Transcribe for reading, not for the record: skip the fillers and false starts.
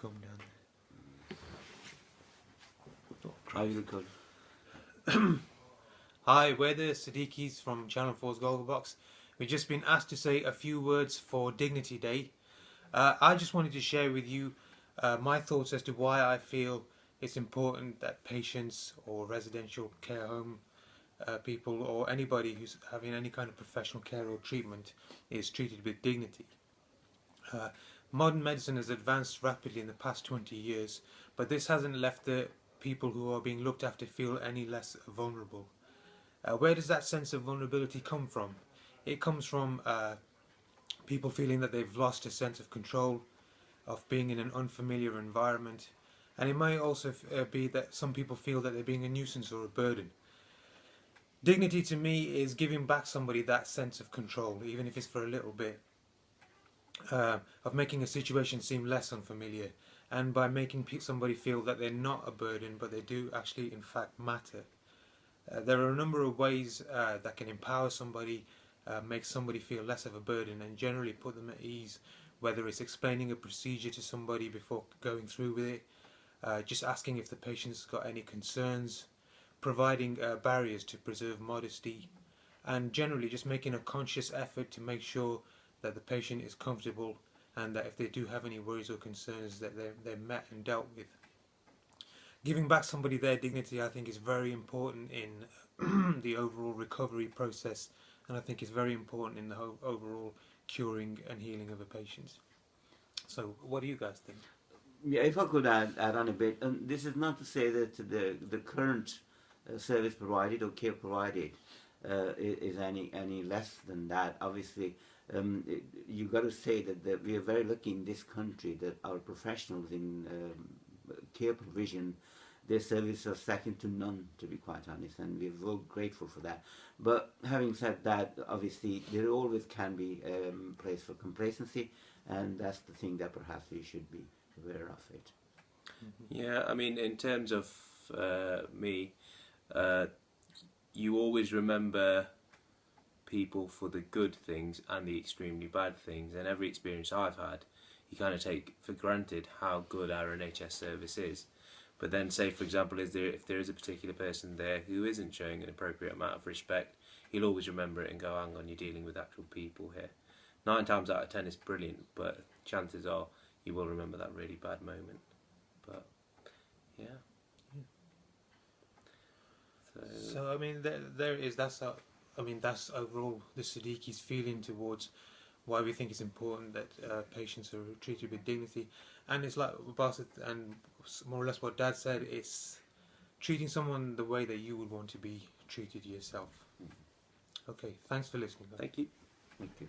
come down there. Are you good? Hi, we're the Siddiquis from Channel 4's Golden Box. We've just been asked to say a few words for Dignity Day. I just wanted to share with you my thoughts as to why I feel it's important that patients or residential care home people or anybody who's having any kind of professional care or treatment is treated with dignity. Modern medicine has advanced rapidly in the past 20 years, but this hasn't left the people who are being looked after feel any less vulnerable. Where does that sense of vulnerability come from? It comes from people feeling that they've lost a sense of control, of being in an unfamiliar environment, and it might also be that some people feel that they're being a nuisance or a burden. Dignity to me is giving back somebody that sense of control, even if it's for a little bit, of making a situation seem less unfamiliar, and by making somebody feel that they're not a burden but they do actually in fact matter. There are a number of ways that can empower somebody, make somebody feel less of a burden, and generally put them at ease, whether it's explaining a procedure to somebody before going through with it, just asking if the patient's got any concerns, providing barriers to preserve modesty, and generally just making a conscious effort to make sure that the patient is comfortable and that if they do have any worries or concerns that they're met and dealt with. Giving back somebody their dignity, I think, is very important in the overall recovery process, and I think it's very important in the overall curing and healing of a patient. So what do you guys think? Yeah, if I could add on a bit, and this is not to say that the current service provided or care provided is any less than that. Obviously, you've got to say that we are very lucky in this country that our professionals in care provision, their services are second to none, to be quite honest, and we're very grateful for that. But having said that, obviously there always can be place for complacency, and that's the thing that perhaps we should be aware of it. Yeah, I mean, in terms of me, you always remember people for the good things and the extremely bad things, and every experience I've had, you kind of take for granted how good our NHS service is. But then, say for example, if there is a particular person there who isn't showing an appropriate amount of respect, you'll always remember it and go, hang on, you're dealing with actual people here. 9 times out of 10 it's brilliant, but chances are you will remember that really bad moment. But yeah. So I mean, there is that's overall the Siddiquis' feeling towards why we think it's important that patients are treated with dignity, and it's like Basit and more or less what Dad said. It's treating someone the way that you would want to be treated yourself. Okay, thanks for listening. Thank you. Thank you.